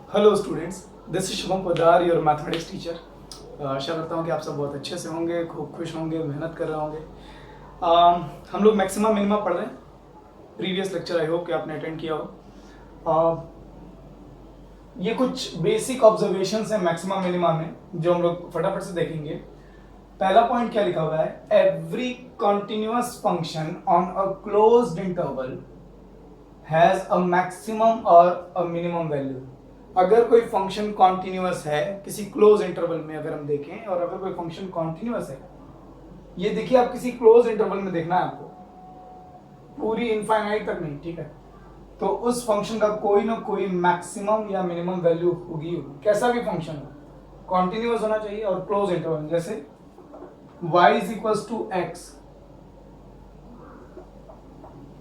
Hello students, this is Shubham Poddar, your mathematics teacher. आशा करता हूँ कि आप सब बहुत अच्छे से होंगे, खूब खुश होंगे, मेहनत कर रहे होंगे। हम लोग मैक्सिमम मिनिमा पढ़ रहे हैं। प्रीवियस लेक्चर आई होप कि आपने अटेंड किया हो। ये कुछ बेसिक ऑब्जर्वेशंस हैं मैक्सिमम मिनिमा में जो हम लोग फटाफट से देखेंगे। पहला पॉइंट क्या लिखा हुआ है? Every continuous function on a closed interval has a maximum और अ मिनिमम वैल्यू। अगर कोई फंक्शन कॉन्टिन्यूअस है किसी क्लोज इंटरवल में, अगर हम देखें, और अगर कोई फंक्शन कॉन्टिन्यूअस है, ये देखिए आप किसी क्लोज इंटरवल में देखना है आपको, पूरी इनफाइनाइट तक नहीं, ठीक है? तो उस फंक्शन का कोई ना कोई मैक्सिमम या मिनिमम वैल्यू होगी। कैसा भी फंक्शन हो, कॉन्टिन्यूअस होना चाहिए और क्लोज इंटरवल। जैसे y is equal to x,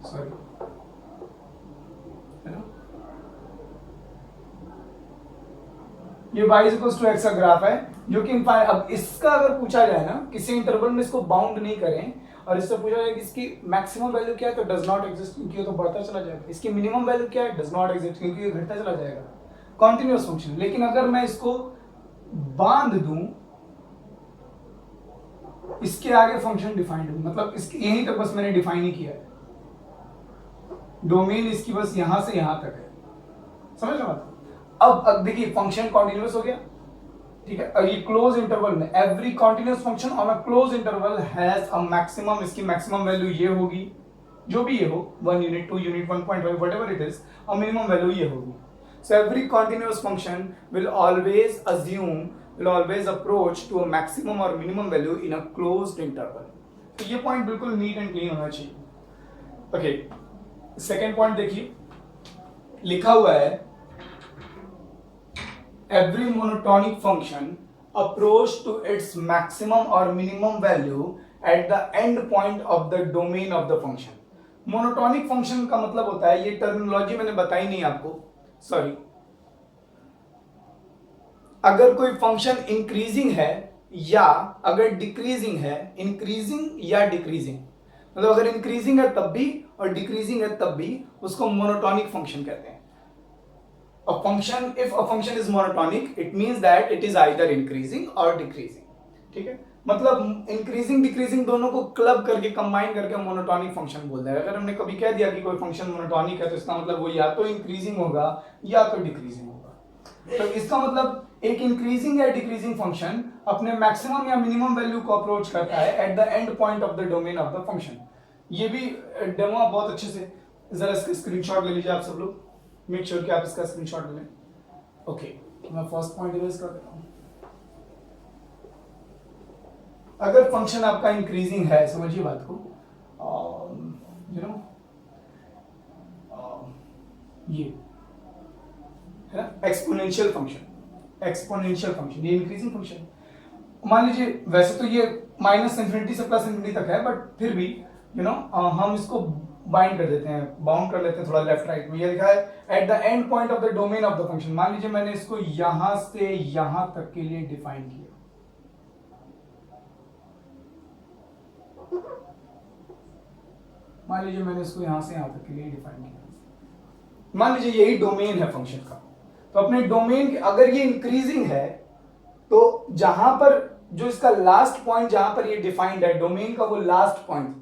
sorry, ये y इक्वल टू एक्स का ग्राफ है जो कि अब इसका अगर पूछा जाए ना, किसी इंटरवल में इसको बाउंड नहीं करें और इससे पूछा जाए कि इसकी मैक्सिमम वैल्यू क्या है, तो डज नॉट एग्जिस्ट, क्योंकि ये तो बढ़ता चला जाएगा। इसकी मिनिमम वैल्यू क्या है? डज नॉट एग्जिस्ट, क्योंकि ये घटता चला जाएगा। Continuous function. लेकिन अगर मैं इसको बांध दूं, इसके आगे फंक्शन डिफाइंड हो, मतलब इसके यहीं तक बस मैंने डिफाइन ही किया है, डोमेन इसकी बस यहां से यहां तक है। समझ रहे बात? अब देखिए फंक्शन कॉन्टिन्यूअस हो गया, ठीक है? और ये क्लोज इंटरवल में every continuous function on a close interval has a maximum, इसकी मैक्सिमम वैल्यू ये होगी, जो भी ये हो, 1 unit, 2 unit, 1.5, whatever it is, और मिनिमम वैल्यू ये होगी। So every continuous function will always assume, will always approach to a maximum और minimum value in a closed interval. तो ये पॉइंट बिल्कुल नीट एंड क्लीन होना चाहिए। ओके, सेकेंड पॉइंट देखिए, लिखा हुआ है every monotonic function approach to its maximum or minimum value at the end point of the domain of the function। Monotonic function का मतलब होता है, ये टर्मिनोलॉजी मैंने बताई नहीं आपको, सॉरी। अगर कोई फंक्शन इंक्रीजिंग है या अगर डिक्रीजिंग है, इंक्रीजिंग या डिक्रीजिंग, मतलब अगर इंक्रीजिंग है तब भी और डिक्रीजिंग है तब भी, उसको मोनोटॉनिक फंक्शन कहते हैं। A function, if a function is monotonic, it means that it is either increasing or decreasing, ठीक है? मतलब इंक्रीजिंग डिक्रीजिंग दोनों को क्लब करके, कंबाइन करके मोनोटॉनिक फंक्शन बोलते हैं। अगर हमने कभी कह दिया कि कोई फंक्शन मोनोटॉनिक है, तो इसका मतलब वो या तो इंक्रीजिंग होगा या तो डिक्रीजिंग होगा। तो इसका मतलब एक इंक्रीजिंग या डिक्रीजिंग फंक्शन अपने मैक्सिमम या मिनिमम वैल्यू को अप्रोच करता है at the end point of the domain of the function. ये भी डेमो आप बहुत अच्छे से, जरा इसका स्क्रीनशॉट ले लीजिए आप सब लोग, मेक श्योर कि आप इसका स्क्रीनशॉट ले लें। ओके, मैं फर्स्ट पॉइंट इरेज कर देता हूं। अगर फंक्शन आपका इंक्रीजिंग है, समझिए बात को, यू नो, ये है ना एक्सपोनेंशियल फंक्शन, एक्सपोनेंशियल फंक्शन, ये इंक्रीजिंग फंक्शन। मान लीजिए वैसे तो ये माइनस इंफिनिटी से प्लस इंफिनिटी तक है, बट फिर भी यू नो हम इसको बाइंड कर देते हैं, बाउंड कर लेते हैं थोड़ा लेफ्ट राइट में। ये लिखा है at the end point of the domain of the function. मान लीजिए मैंने इसको यहां से यहां तक के लिए डिफाइन किया, मान लीजिए मैंने इसको यहां से यहां तक के लिए डिफाइन किया, मान लीजिए यही डोमेन है फंक्शन का। तो अपने डोमेन के अगर ये इंक्रीजिंग है, तो जहां पर जो इसका लास्ट पॉइंट, जहां पर ये डिफाइंड है, डोमेन का वो लास्ट पॉइंट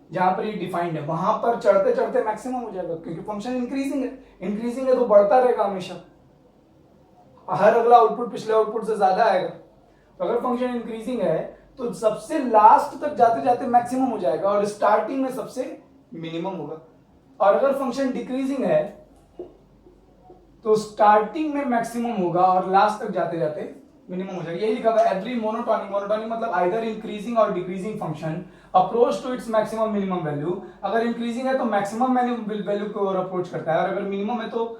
जहां पर ये डिफाइंड है, वहां पर चढ़ते चढ़ते मैक्सिमम हो जाएगा, क्योंकि फंक्शन इंक्रीजिंग है। इंक्रीजिंग है तो बढ़ता रहेगा हमेशा, हर अगला आउटपुट पिछले आउटपुट से ज्यादा आएगा। तो अगर फंक्शन इंक्रीजिंग है तो सबसे लास्ट तक जाते जाते मैक्सिमम हो जाएगा और स्टार्टिंग में सबसे मिनिमम होगा। और अगर फंक्शन डिक्रीजिंग है तो स्टार्टिंग में मैक्सिमम होगा और लास्ट तक जाते जाते मिनिमम हो जाएगा। यही लिखा हुआ है एवरी मोनोटॉनिक, मोनोटॉनिक मतलब आइदर इंक्रीजिंग और decreasing function approach to its maximum minimum value. अगर इंक्रीजिंग है तो मैक्सिमम वैल्यू की ओर अप्रोच करता है, और अगर मिनिमम है तो,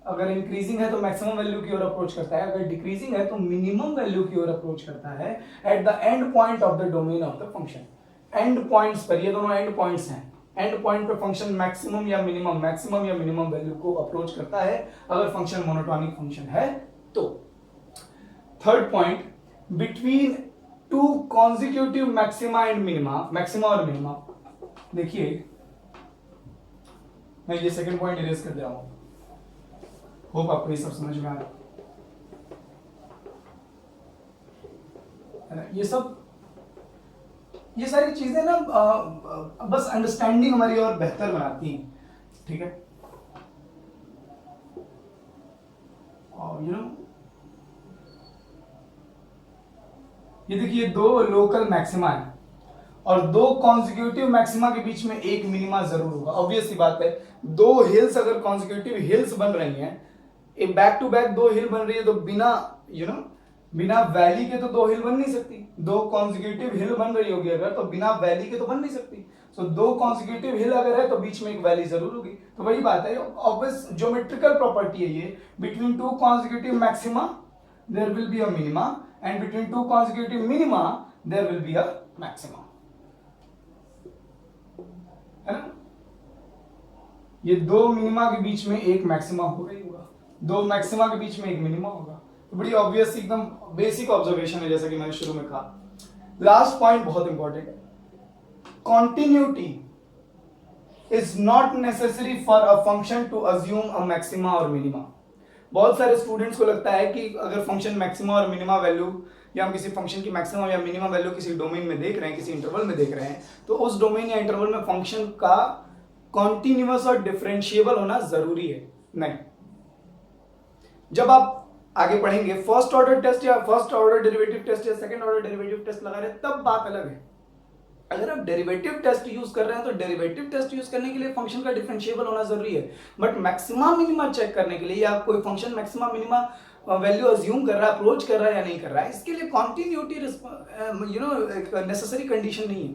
अगर इंक्रीजिंग है तो मैक्सिमम वैल्यू की ओर अप्रोच करता है, अगर डिक्रीजिंग है तो मिनिमम वैल्यू की ओर अप्रोच करता है at the end point of the domain of the function. And points पर, ये दोनों एंड पॉइंट्स हैं, एंड पॉइंट पे फंक्शन मैक्सिमम या मिनिमम वैल्यू को अप्रोच करता है अगर फंक्शन मोनोटॉनिक फंक्शन है तो। Third point, between two consecutive maxima and minima, maxima और मिनिमा। देखिए मैं ये सेकंड पॉइंट इरेज कर दे रहा हूं, होप आपको ये सब समझ में आ रहा है। है ना। ये सारी चीजें ना बस अंडरस्टैंडिंग हमारी और बेहतर बनाती हैं, ठीक है। और ये देखिए दो लोकल मैक्सिमा है और दो कॉन्जिक्यूटिव मैक्सिमा के बीच में एक मिनिमा जरूर होगा। ऑब्वियस सी बात है, दो हिल्स अगर कॉन्जिक्यूटिव हिल्स बन रही हैं, एक बैक टू बैक दो हिल बन रही है, तो बिना वैली के तो दो हिल बन नहीं सकती। दो कॉन्जिक्यूटिव हिल बन रही होगी अगर, तो बिना वैली के तो बन नहीं सकती। सो दो कॉन्जिक्यूटिव हिल अगर है तो बीच में एक वैली जरूर होगी। तो वही बात है, ऑब्वियस ज्योमेट्रिकल प्रॉपर्टी है ये, between two consecutive maxima there will be a minima and between two consecutive minima there will be a maxima, है ना। ये दो मिनिमा के बीच में एक मैक्सिमा होगा ही होगा, दो मैक्सिमा के बीच में एक मिनिमा होगा। तो बड़ी ऑब्वियस एकदम बेसिक ऑब्जर्वेशन है, जैसा कि मैंने शुरू में कहा। लास्ट पॉइंट बहुत इंपॉर्टेंट है, continuity is not necessary for a function to assume a maxima और मिनिमा। बहुत सारे स्टूडेंट्स को लगता है कि अगर फंक्शन मैक्सिमा और मिनिमा वैल्यू, या हम किसी फंक्शन की मैक्सिमम या मिनिमम वैल्यू किसी डोमेन में देख रहे हैं, किसी इंटरवल में देख रहे हैं, तो उस डोमेन या इंटरवल में फंक्शन का कॉन्टिन्यूअस और डिफरेंशिएबल होना जरूरी है। नहीं, जब आप आगे पढ़ेंगे फर्स्ट ऑर्डर टेस्ट या फर्स्ट ऑर्डर डेरिवेटिव टेस्ट या सेकंड ऑर्डर डेरिवेटिव टेस्ट लगा रहे हैं, तब बात अलग है। अगर आप डेरिवेटिव टेस्ट यूज कर रहे हैं तो डेरिवेटिव टेस्ट यूज करने के लिए फंक्शन का डिफरेंशिएबल होना जरूरी है। बट मैक्सिमा मिनिमा चेक करने के लिए, या कोई function maxima minima value assume कर रहा है, अप्रोच कर रहा है या नहीं कर रहा है, इसके लिए कॉन्टिन्यूटी एक नेसेसरी कंडीशन नहीं है।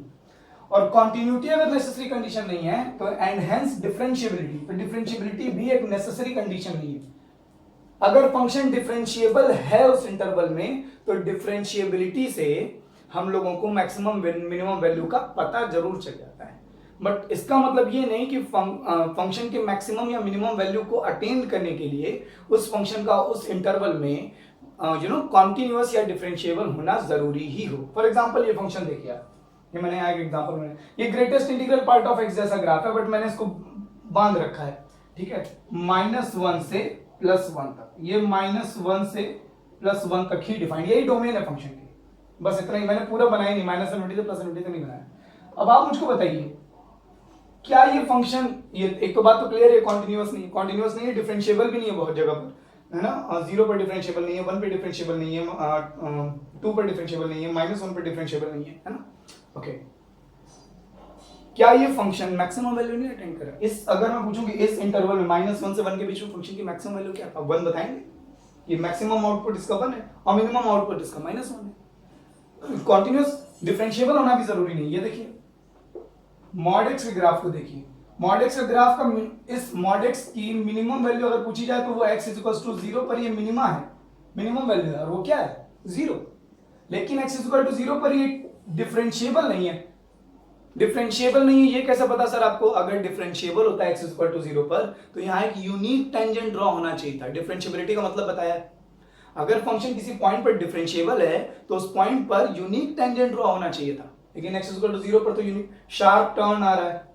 और कॉन्टिन्यूटी अगर नेसेसरी कंडीशन नहीं है तो एंड हेंस डिफरेंशिएबिलिटी, तो डिफरेंशिएबिलिटी भी एक नेसेसरी कंडीशन नहीं है। अगर फंक्शन डिफरेंशिएबल है उस इंटरवल में, तो डिफरेंशिएबिलिटी से हम लोगों को मैक्सिमम मिनिमम वैल्यू का पता जरूर चल जाता है। बट इसका मतलब ये नहीं कि फंक्शन के मैक्सिमम या मिनिमम वैल्यू को अटेन करने के लिए उस फंक्शन का उस इंटरवल में कॉन्टिन्यूअस या डिफरेंशिएबल होना जरूरी ही हो। फॉर एग्जांपल ये फंक्शन देखिए, ये मैंने एक एग्जांपल में, ये greatest integral part of x जैसा ग्राफ है, बट मैंने इसको बांध रखा है, ठीक है, -1 से +1 तक। ये -1 से +1 तक ही डिफाइंड, यही डोमेन है फंक्शन की, बस इतना ही। मैंने पूरा बनाया नहीं, -∞ से +∞ तक नहीं बनाया। अब आप मुझको बताइए, क्या ये फंक्शन, ये एक तो बात तो क्लियर है, कॉन्टिन्यूअस नहीं है, डिफरेंशिएबल भी नहीं है बहुत जगह पर, है ना। 0 पर डिफरेंशिएबल नहीं है, 1 पे डिफरेंशिएबल नहीं है, 2 पर डिफरेंशिएबल नहीं है, -1 पर डिफरेंशिएबल नहीं है ना। ओके, क्या ये फंक्शन मैक्सिमम वैल्यू नहीं अटेंड कर रहा? इस अगर मैं पूछूं कि इस इंटरवल में -1 से 1 के बीच में फंक्शन की मैक्सिमम वैल्यू क्या था, 1 बताएंगे। ये मैक्सिमम आउटपुट इसका 1 है और मिनिमम आउटपुट इसका -1 है। कॉन्टिन्यूअस डिफरेंशिएबल होना भी जरूरी नहीं। ये देखिए मॉड एक्स के ग्राफ को देखिए, मॉड एक्स के ग्राफ का इस मॉड एक्स की मिनिमम वैल्यू अगर पूछी जाए तो वो x = 0 पर ये मिनिमा है, मिनिमम वैल्यू है, और वो क्या है 0। लेकिन x = 0 पर ये डिफरेंशिएबल नहीं है। डिफरेंशिएबल नहीं है ये कैसे पता सर आपको? अगर डिफरेंशिएबल होता है x = 0 पर, तो यहाँ एक यूनिक टेंजेंट ड्रॉ होना चाहिए था। डिफरेंशिएबिलिटी का मतलब बताया है, अगर फंक्शन किसी पॉइंट पर डिफरेंशिएबल है तो उस पॉइंट पर यूनिक टेंजेंट ड्रॉ होना चाहिए था। लेकिन x = 0 पर तो यूनिक शार्प टर्न आ रहा है,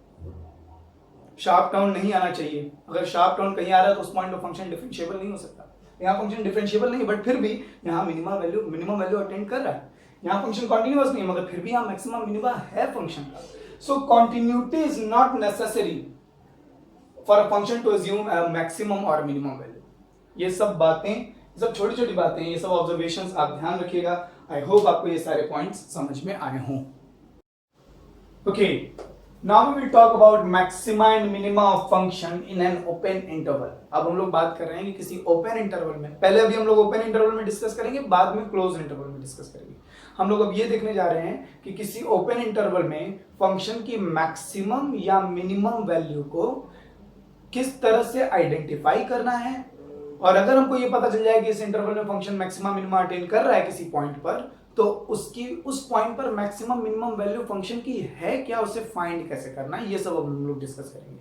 शार्प टर्न नहीं आना चाहिए। अगर शार्प टर्न कहीं आ रहा है तो उस पॉइंट पर फंक्शन डिफरेंशिएबल नहीं हो सकता। यहाँ फंक्शन डिफरेंशिएबल नहीं, बट फिर भी यहाँ मिनिमम वैल्यू अटेंड कर रहा है। यहाँ फंक्शन कॉन्टिन्यूअस नहीं, मगर फिर भी यहाँ मैक्सिमम मिनिमा है फंक्शन का। So continuity is not necessary for a function to assume maximum और मिनिमम वैल्यू। ये सब बातें, सब छोटी छोटी बातें, ये सब ऑब्जर्वेशंस आप ध्यान रखिएगा। आई होप आपको ये सारे पॉइंट्स समझ में आए हों। Okay, now we will talk about maxima and minima of function in an open interval. अब हम लोग बात कर रहे हैं कि किसी ओपन इंटरवल में, पहले अभी हम लोग ओपन इंटरवल में डिस्कस करेंगे, बाद में क्लोज इंटरवल में डिस्कस करेंगे। हम लोग अब ये देखने जा रहे हैं कि किसी ओपन इंटरवल में फंक्शन की मैक्सिमम या मिनिमम वैल्यू को किस तरह से आइडेंटिफाई करना है, और अगर हमको ये पता चल जाए कि इस इंटरवल में फंक्शन मैक्सिमम मिनिमम अटेन कर रहा है किसी पॉइंट पर, तो उसकी उस पॉइंट पर मैक्सिमम मिनिमम वैल्यू फंक्शन की है क्या, उसे फाइंड कैसे करना है, ये सब अब हम लोग डिस्कस करेंगे।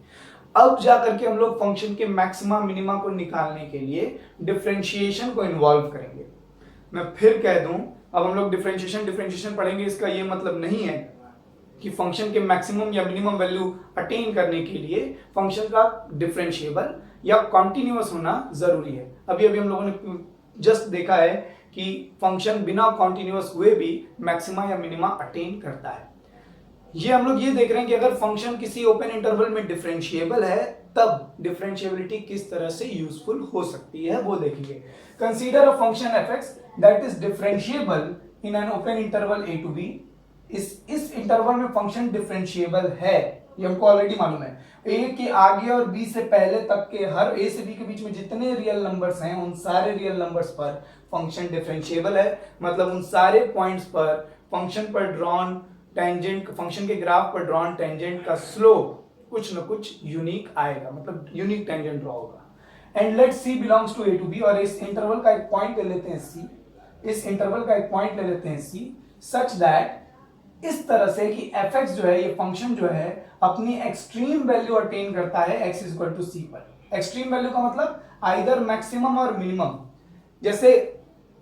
अब जाकर के हम लोग फंक्शन के मैक्सिमम मिनिमा को निकालने के लिए डिफरेंशिएशन को इन्वॉल्व करेंगे। मैं फिर कह दूं, अब हम लोग डिफरेंशिएशन पढ़ेंगे, इसका ये मतलब नहीं है कि फंक्शन के मैक्सिमम या मिनिमम वैल्यू अटेन करने के लिए फंक्शन का डिफरेंशिएबल या कॉन्टिन्यूअस होना जरूरी है। अभी अभी हम लोगों ने जस्ट देखा है कि फंक्शन बिना कॉन्टिन्यूअस हुए भी मैक्सिमा या मिनिमा अटेन करता है। ये हम लोग ये देख रहे हैं कि अगर फंक्शन किसी ओपन इंटरवल में डिफरेंशिएबल है तब डिफरेंशिएबिलिटी किस तरह से यूजफुल हो सकती है वो देखेंगे। Consider a function fx that is differentiable in an open interval a to b। इस इंटरवल में फंक्शन डिफरेंशिएबल है, ये हमको ऑलरेडी मालूम है। a के आगे और b से पहले तक के हर a से b के बीच में जितने रियल नंबर्स हैं उन सारे रियल नंबर्स पर फंक्शन डिफरेंशिएबल है। मतलब उन सारे पॉइंट्स पर फंक्शन पर ड्रॉन टेंजेंट, फंक्शन के ग्राफ पर ड्रॉन टेंजेंट का स्लोप कुछ न कुछ यूनिक आएगा, मतलब यूनिक टेंजेंट ड्रॉ होगा। And let c belongs to a to b, और इस इंटरवल का एक पॉइंट ले लेते हैं c, इस इंटरवल का एक पॉइंट ले लेते हैं c, सच दैट इस तरह से कि fx जो है, ये फंक्शन जो है अपनी एक्सट्रीम वैल्यू अटेन करता है x is equal to c पर। एक्सट्रीम वैल्यू का मतलब आइदर मैक्सिमम और मिनिमम। जैसे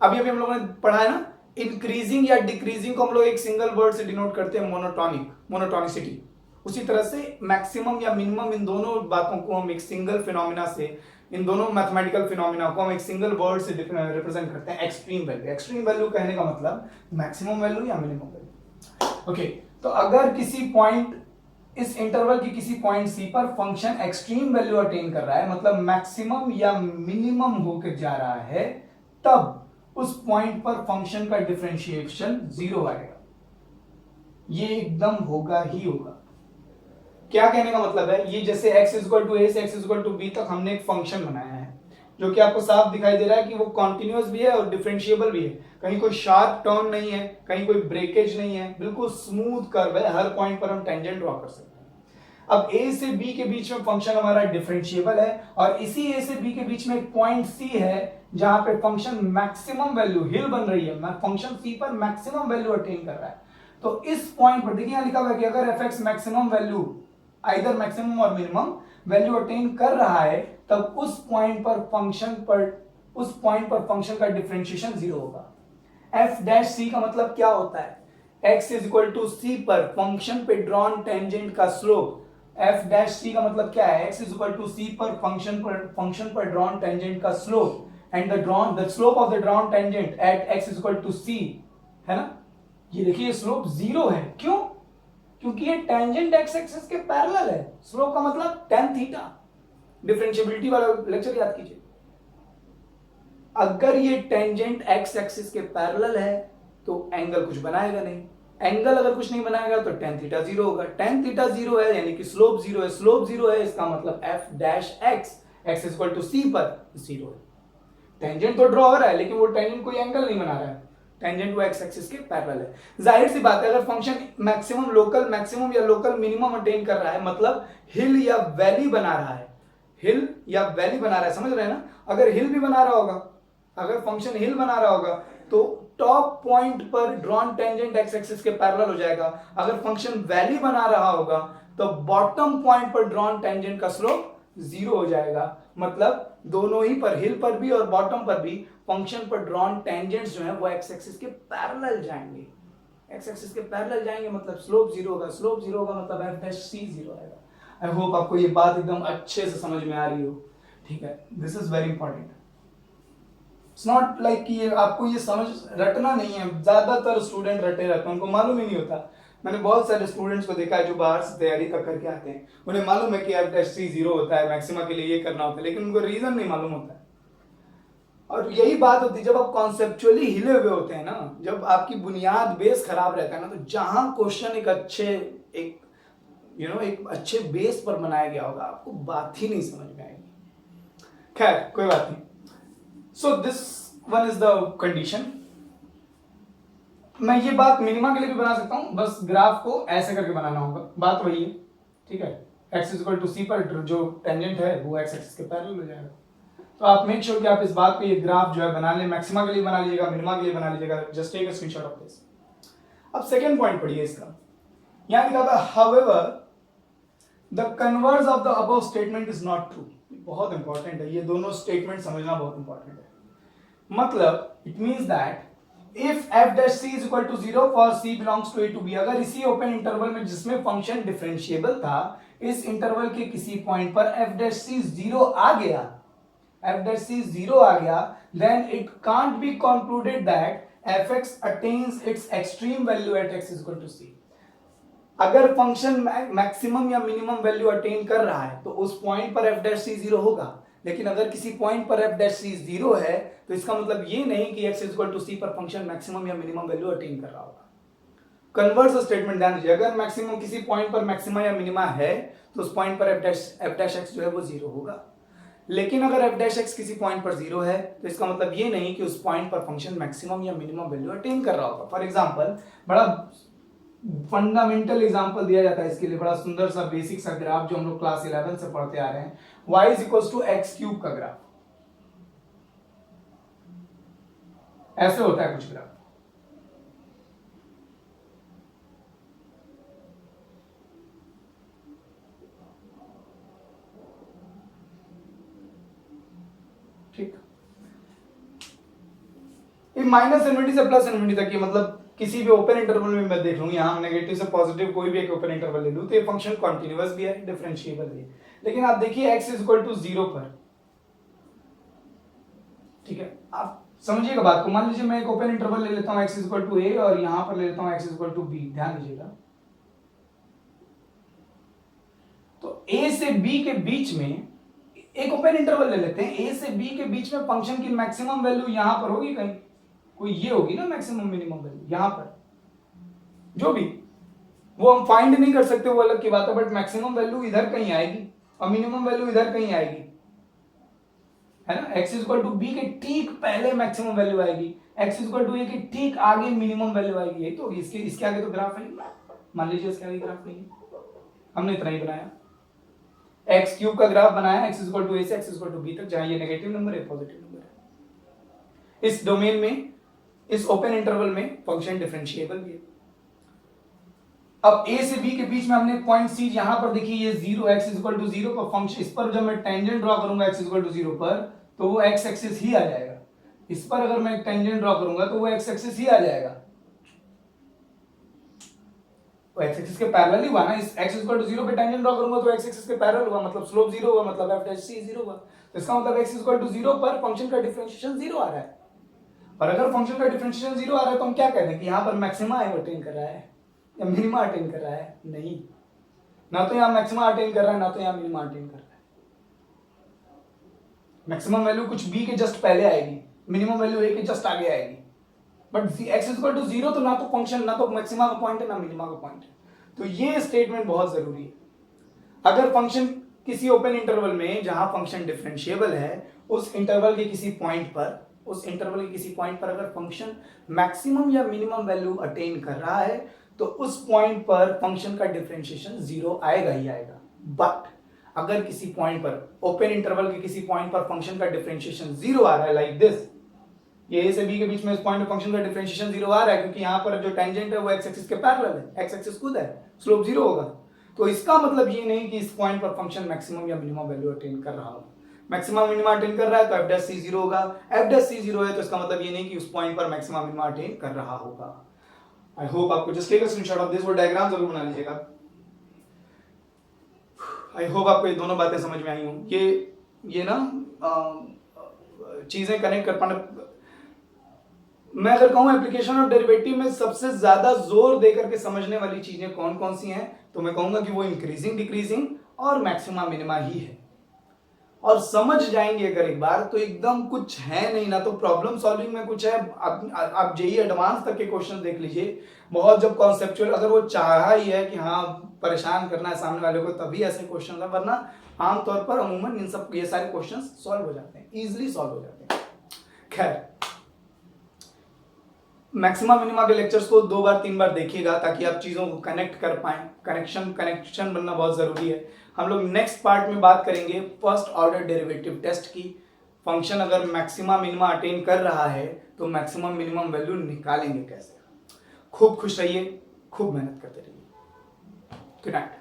अभी अभी हम लोगों ने पढ़ा है ना, इंक्रीजिंग या डिक्रीजिंग को हम लोग एक सिंगल वर्ड से डिनोट करते हैं, मोनोटॉनिक, मोनोटॉनिसिटी। उसी तरह से मैक्सिमम या मिनिमम, इन दोनों बातों को हम एक सिंगल फिनोमिना से, इन दोनों मैथमेटिकल फिनोमिना को हम एक सिंगल वर्ड से रिप्रेजेंट करते हैं, एक्सट्रीम वैल्यू। एक्सट्रीम वैल्यू कहने का मतलब मैक्सिमम वैल्यू या मिनिमम वैल्यू। ओके, तो अगर किसी पॉइंट, इस इंटरवल की किसी पॉइंट सी पर फंक्शन एक्सट्रीम वैल्यू अटेन कर रहा है, मतलब मैक्सिमम या मिनिमम होकर जा रहा है, तब उस पॉइंट पर फंक्शन का डिफरेंशिएशन जीरो आएगा। ये एकदम होगा ही होगा। क्या कहने का मतलब है, ये जैसे x इक्वल टू a से x इक्वल टू b तक हमने एक फंक्शन बनाया है जो कि आपको साफ दिखाई दे रहा है कि वो कॉन्टिन्यूअस भी है और डिफरेंशिएबल भी है। कहीं कोई शार्प टर्न नहीं है, कहीं कोई ब्रेकेज नहीं है, बिल्कुल स्मूथ कर्व है, हर पॉइंट पर हम टेंजेंट ड्रॉ कर सकते हैं। अब a से b के बीच में फंक्शन हमारा डिफरेंशिएबल है और इसी a से b के बीच में एक पॉइंट c है जहां पे फंक्शन मैक्सिमम वैल्यू, हिल बन रही है, फंक्शन c पर मैक्सिमम वैल्यू अटेन कर रहा है। तो इस पॉइंट पर देखिए, यहां लिखा हुआ है कि अगर fx maximum value, either maximum और मिनिमम वैल्यू अटेन कर रहा है, तब उस पॉइंट पर फंक्शन का डिफरेंशिएशन जीरो होगा। f डैश c का मतलब क्या होता है, x is equal to c पर फंक्शन पे ड्रॉन टेंजेंट का स्लोप। f डैश c का मतलब क्या है, x is equal to c पर फंक्शन पर ड्रॉन टेंजेंट का slope and the slope of the drawn tangent at x is equal to c, है ना। ये देखिए स्लोप जीरो है, क्यों? क्योंकि ये टेंजेंट एक्स एक्सिस के पैरेलल है। स्लोप का मतलब tan थीटा। डिफरेंशिएबिलिटी वाला लेक्चर याद कीजिए। अगर ये टेंजेंट एक्स एक्सिस के पैरेलल है तो एंगल कुछ बनाएगा नहीं, एंगल अगर कुछ नहीं बनाएगा तो tan थीटा जीरो होगा। tan थीटा जीरो है यानी कि स्लोप जीरो है, स्लोप जीरो है इसका मतलब f dash x, x is equal to c पर जीरो है। टेंजेंट तो ड्रॉ हो रहा है लेकिन वो टेंजेंट कोई एंगल नहीं बना रहा है, टेंजेंट वो एक्स एक्सिस के पैरेलल है। जाहिर सी बात है, अगर फंक्शन मैक्सिमम लोकल मैक्सिमम या लोकल मिनिमम अटेन कर रहा है, मतलब हिल या वैली बना रहा है, हिल या वैली बना रहा है, समझ रहे हैं ना। अगर हिल भी बना रहा होगा, अगर फंक्शन हिल बना रहा होगा तो टॉप पॉइंट पर ड्रॉन टेंजेंट एक्स एक्सिस के पैरेलल हो जाएगा। अगर फंक्शन वैली बना रहा होगा तो बॉटम पॉइंट पर ड्रॉन टेंजेंट का स्लोप जीरो हो जाएगा। मतलब दोनों ही पर, हिल पर भी और बॉटम पर भी, फंक्शन पर ड्रॉन टेंजेंट्स जो है वो एक्स एक्सिस के पैरेलल जाएंगे। एक्स एक्सिस के पैरेलल जाएंगे मतलब स्लोप जीरो होगा, स्लोप जीरो होगा मतलब एफ डैश सी जीरो आएगा। आई होप आपको ये बात एकदम अच्छे से समझ में आ रही हो, ठीक है। This is very important. It's not like कि आपको ये समझ रटना नहीं है। ज्यादातर स्टूडेंट रटे रहते हैं, उनको मालूम ही नहीं होता। मैंने बहुत सारे स्टूडेंट्स को देखा है जो बाहर से तैयारी करके आते हैं, उन्हें मालूम है कि एफ डैश सी जीरो होता है, मैक्सिमा के लिए ये करना होता है, लेकिन उनको रीजन नहीं मालूम होता है। और यही बात होती है जब आप कॉन्सेप्चुअली हिले हुए होते हैं ना, जब आपकी बुनियाद बेस खराब रहता है ना, तो जहां क्वेश्चन एक अच्छे बेस पर बनाया गया होगा, आपको बात ही नहीं समझ में आएगी। खैर कोई बात नहीं। So this one is the condition. मैं ये बात मिनिमा के लिए भी बना सकता हूं, बस ग्राफ को ऐसे करके बनाना होगा, बात वही है, ठीक है। x is equal to c पर जो टेंजेंट है वो x एक्सिस के पैरेलल हो जाएगा। तो आप मेक श्योर कि आप इस बात पे ये ग्राफ जो है बना लें, मैक्सिमा के लिए बना लीजिएगा, मिनिमा के लिए बना लीजिएगा। Just take a screenshot of this. अब सेकंड पॉइंट पढ़िए इसका, यहां लिखा था however the converse of the above statement is not true. बहुत इंपॉर्टेंट है, ये दोनों स्टेटमेंट समझना बहुत इंपॉर्टेंट है। मतलब it means that if f dash c is equal to 0 for c belongs to a to b, अगर इसी ओपन इंटरवल में जिसमें फंक्शन डिफरेंशिएबल था, इस इंटरवल के किसी पॉइंट पर f dash c 0 आ गया, एफ डैश सी जीरो आ गया, then it can't be concluded that f x attains its extreme value at x is equal to c. अगर फंक्शन मैक्सिमम या मिनिमम वैल्यू अटेन कर रहा है तो उस पॉइंट पर एफ डैश सी जीरो होगा, लेकिन अगर किसी पॉइंट पर एफ डैश सी जीरो है तो इसका मतलब ये नहीं कि एक्स इज इक्वल टू सी पर फंक्शन मैक्सिमम या मिनिमम वैल्यू अटेन कर रहा होगा। कन्वर्स स्टेटमेंट ध्यान दीजिए, अगर मैक्सिमम किसी पॉइंट पर मैक्सिमा या मिनिमा है तो उस पॉइंट पर एफ डैश एक्स जो है वो जीरो होगा, लेकिन अगर एफ डैश एक्स किसी पॉइंट पर जीरो है तो इसका मतलब ये नहीं कि उस पॉइंट पर फंक्शन मैक्सिमम या मिनिमम वैल्यू अटेन कर रहा होगा। फॉर एग्जांपल, बड़ा फंडामेंटल एग्जांपल दिया जाता है इसके लिए, बड़ा सुंदर सा बेसिक सा ग्राफ जो हम लोग क्लास 11 से पढ़ते आ रहे हैं, y is equal to x cube का ग्राफ। ऐसे होता है कुछ ग्राफ। ठीक, ये माइनस इनफिनिटी से प्लस इनफिनिटी तक, मतलब किसी भी ओपन इंटरवल में मैं देख लूं, यहां नेगेटिव से पॉजिटिव कोई भी एक ओपन इंटरवल ले लूं तो ये फंक्शन कॉन्टिन्यूअस भी है, डिफरेंशिएबल भी है। लेकिन आप देखिए x इज इक्वल टू 0 पर, ठीक है, आप समझिएगा बात को। मान लीजिए मैं एक ओपन इंटरवल ले लेता हूं x is equal to a और यहां पर ले लेता हूं x is equal to b। ध्यान दीजिएगा, तो a से b के बीच में एक ओपन इंटरवल ले लेते हैं, a से b के बीच में फंक्शन की मैक्सिमम वैल्यू यहां पर होगी, कहीं कोई ये होगी ना मैक्सिमम मिनिमम वैल्यू, यहां पर जो भी, वो हम फाइंड नहीं कर सकते, वो अलग की बात है, बट मैक्सिमम वैल्यू इधर कहीं आएगी और मिनिमम वैल्यू इधर कहीं आएगी, है ना। x is equal to b के ठीक पहले मैक्सिमम वैल्यू आएगी, x is equal to a के ठीक आगे मिनिमम वैल्यू आएगी। यही तो इसके आगे तो ग्राफ है, मान लीजिए इसके आगे ग्राफ नहीं है, हमने इतना ही बनाया, एक्स क्यूब का ग्राफ बनाया, एक्स इक्वल टू ए से एक्स इक्वल टू बी तक, जहां ये नेगेटिव नंबर है पॉजिटिव नंबर है। इस डोमेन में, इस ओपन इंटरवल में फंक्शन डिफरेंशिएबल भी है। अब ए से बी के बीच में हमने पॉइंट सी, यहां पर देखिए ये 0, एक्स इक्वल टू 0 पर फंक्शन, इस पर जब मैं टेंजेंट ड्रॉ करूंगा एक्स इक्वल टू 0 पर तो वो एक्स एक्सिस ही आ जाएगा। इस पर अगर मैं टेंजेंट ड्रॉ करूंगा तो वो एक्स एक्सिस ही आ जाएगा, एक्स एक्सिस के पैरेलल ही हुआ ना। इस x इक्वल टू 0 पे टेंजेंट ड्रॉ करूंगा तो x एक्सिस के पैरेलल हुआ, मतलब स्लोप 0 हुआ, मतलब f डैश c 0 हुआ। तो इसका मतलब x इक्वल टू 0 पर फंक्शन का डिफरेंशिएशन 0 आ रहा है। और अगर फंक्शन का डिफरेंशिएशन 0 आ रहा है तो हम क्या कह रहे हैं कि यहां पर मैक्सिमा अटेन कर रहा है या मिनिमा अटेन कर रहा है? नहीं, ना तो यहां मैक्सिमा अटेन कर रहा है ना तो यहां मिनिमा अटेन कर रहा है। मैक्सिमम वैल्यू कुछ b के जस्ट पहले आएगी, मिनिमम वैल्यू a के जस्ट आगे आएगी, बट x इक्वल टू 0 तो ना तो फंक्शन, ना तो मैक्सिमा का पॉइंट है ना मिनिमा का पॉइंट है। तो ये स्टेटमेंट बहुत जरूरी है। अगर फंक्शन किसी ओपन इंटरवल में जहां फंक्शन डिफरेंशिएबल है, उस इंटरवल के किसी पॉइंट पर, उस इंटरवल के किसी पॉइंट पर अगर फंक्शन मैक्सिमम या मिनिमम वैल्यू अटेन कर रहा है तो उस पॉइंट पर फंक्शन का डिफरेंशिएशन 0 आएगा ही आएगा। बट अगर किसी पॉइंट पर, ओपन इंटरवल के किसी पॉइंट पर फंक्शन का डिफरेंशिएशन 0 आ रहा है, लाइक दिस, ये a से b के बीच में इस पॉइंट पे फंक्शन का डिफरेंशिएशन 0 आ रहा है क्योंकि यहां पर जो टेंजेंट है वो x एक्सिस के पैरेलल है, x एक्सिस खुद है, स्लोप 0 होगा। तो इसका मतलब ये नहीं कि इस पॉइंट पर फंक्शन मैक्सिमम या मिनिमम वैल्यू अटेन कर रहा होगा। मैक्सिमम मिनिमम अटेन कर रहा है तो f डैश c 0 होगा, f डैश c 0 है तो इसका मतलब ये नहीं कि उस पॉइंट पर मैक्सिमम मिनिमम अटेन कर रहा होगा। आई होप आपको, just take a screenshot of this, वो डायग्राम जरूर बना लीजिएगा। आई होप आपको ये दोनों बातें समझ में आई हों। ये ना चीजें कनेक्ट कर पाना, मैं अगर कहूं एप्लीकेशन ऑफ डेरिवेटिव में सबसे ज्यादा जोर देकर के समझने वाली चीजें कौन कौन सी हैं, तो मैं कहूंगा कि वो इंक्रीजिंग, डिक्रीजिंग और मैक्सिमा मिनिमा ही है। और समझ जाएंगे अगर एक बार तो एकदम कुछ है नहीं, ना तो प्रॉब्लम सॉल्विंग में कुछ है। आप जेई एडवांस तक के क्वेश्चन देख लीजिए, बहुत जब कॉन्सेप्चुअल, अगर वो चाहा ही है कि हाँ परेशान करना है सामने वाले को तभी ऐसे क्वेश्चन है, वरना आमतौर पर अमूमन इन सब ये सारे क्वेश्चन सॉल्व हो जाते हैं, इजिली सॉल्व हो जाते हैं। खैर, मैक्सिमा मिनिमा के लेक्चर्स को 2 बार 3 बार देखिएगा ताकि आप चीजों को कनेक्ट कर पाएं। कनेक्शन बनना बहुत जरूरी है। हम लोग नेक्स्ट पार्ट में बात करेंगे फर्स्ट ऑर्डर डेरिवेटिव टेस्ट की। फंक्शन अगर मैक्सिमा मिनिमा अटेन कर रहा है तो मैक्सिमम मिनिमम वैल्यू निकालेंगे कैसे। खूब खुश रहिए, खूब मेहनत करते रहिए। Good night.